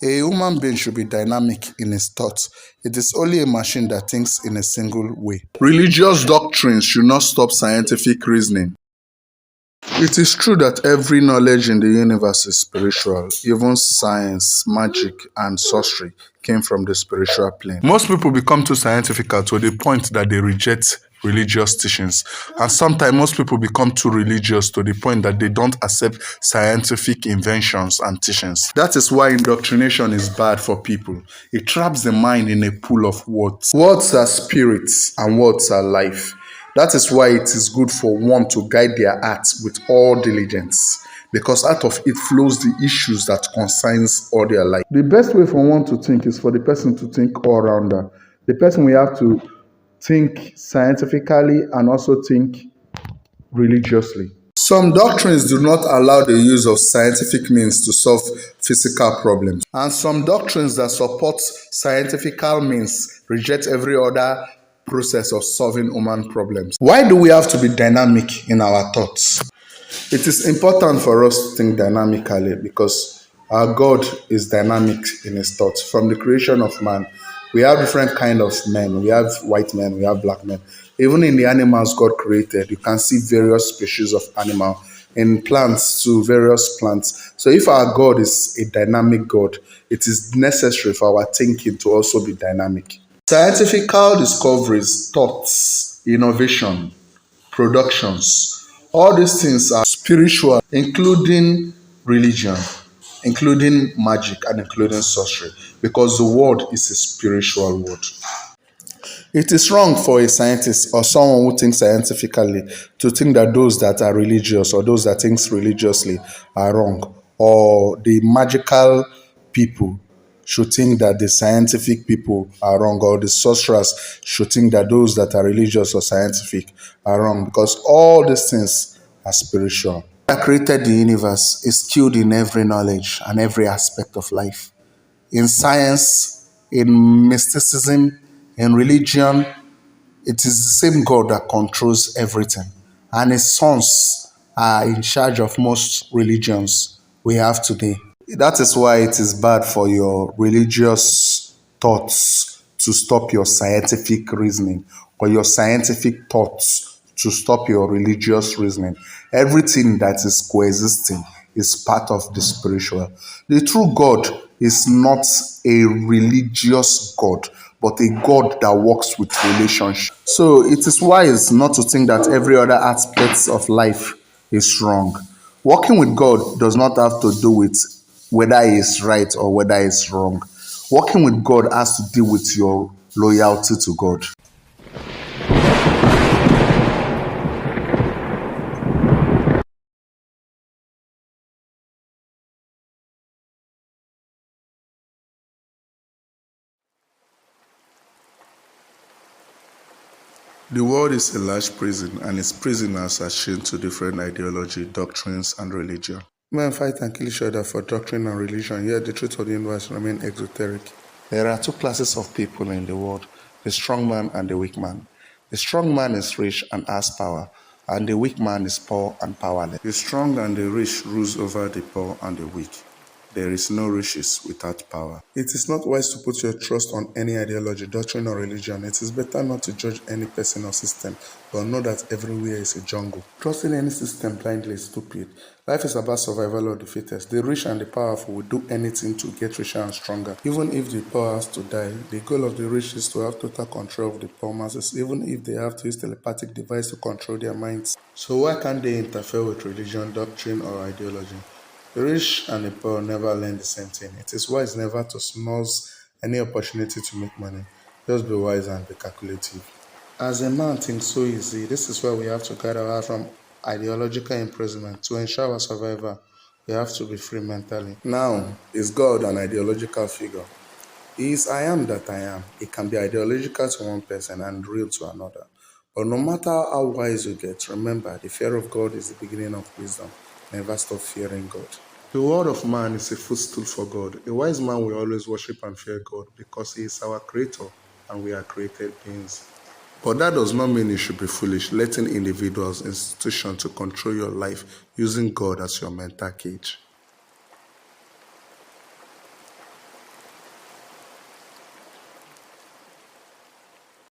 A human being should be dynamic in his thoughts. It is only a machine that thinks in a single way. Religious doctrines should not stop scientific reasoning. It is true that every knowledge in the universe is spiritual. Even science, magic, and sorcery came from the spiritual plane. Most people become too scientific to the point that they reject religious teachings. And sometimes most people become too religious to the point that they don't accept scientific inventions and teachings. That is why indoctrination is bad for people. It traps the mind in a pool of words. Words are spirits and words are life. That is why it is good for one to guide their hearts with all diligence, because out of it flows the issues that concerns all their life. The best way for one to think is for the person to think all-rounder. The person will have to think scientifically and also think religiously. Some doctrines do not allow the use of scientific means to solve physical problems. And some doctrines that support scientific means reject every other process of solving human problems. Why do we have to be dynamic in our thoughts? It is important for us to think dynamically because our God is dynamic in his thoughts. From the creation of man, we have different kind of men. We have white men, we have black men. Even in the animals God created, you can see various species of animal. In plants too, various plants. So if our God is a dynamic God, it is necessary for our thinking to also be dynamic. Scientific discoveries, thoughts, innovation, productions, all these things are spiritual, including religion, including magic, and including sorcery, because the world is a spiritual world. It is wrong for a scientist or someone who thinks scientifically to think that those that are religious or those that think religiously are wrong, or the magical people should think that the scientific people are wrong, or the sorcerers should think that those that are religious or scientific are wrong, because all these things are spiritual. God that created the universe is skilled in every knowledge and every aspect of life. In science, in mysticism, in religion, it is the same God that controls everything. And his sons are in charge of most religions we have today. That is why it is bad for your religious thoughts to stop your scientific reasoning, or your scientific thoughts to stop your religious reasoning. Everything that is coexisting is part of the spiritual. The true God is not a religious God, but a God that works with relationship. So it is wise not to think that every other aspect of life is wrong. Working with God does not have to do with whether he is right or whether he is wrong. Working with God has to do with your loyalty to God. The world is a large prison, and its prisoners are chained to different ideology, doctrines, and religion. Men fight and kill each other for doctrine and religion, yet the truth of the universe remains exoteric. There are two classes of people in the world, the strong man and the weak man. The strong man is rich and has power, and the weak man is poor and powerless. The strong and the rich rules over the poor and the weak. There is no riches without power. It is not wise to put your trust on any ideology, doctrine, or religion. It is better not to judge any person or system, but know that everywhere is a jungle. Trusting any system blindly is stupid. Life is about survival of the fittest. The rich and the powerful will do anything to get richer and stronger. Even if the poor has to die, the goal of the rich is to have total control of the poor masses, even if they have to use telepathic device to control their minds. So why can't they interfere with religion, doctrine, or ideology? The rich and the poor never learn the same thing. It is wise never to snooze any opportunity to make money. Just be wise and be calculative. As a man thinks so easy, this is why we have to guard our heart from ideological imprisonment. To ensure our survival, we have to be free mentally. Now, is God an ideological figure? He is I am that I am. It can be ideological to one person and real to another. But no matter how wise you get, remember, the fear of God is the beginning of wisdom. Never stop fearing God. The word of man is a footstool for God. A wise man will always worship and fear God because he is our creator and we are created beings. But that does not mean you should be foolish, letting individuals, institutions to control your life using God as your mental cage.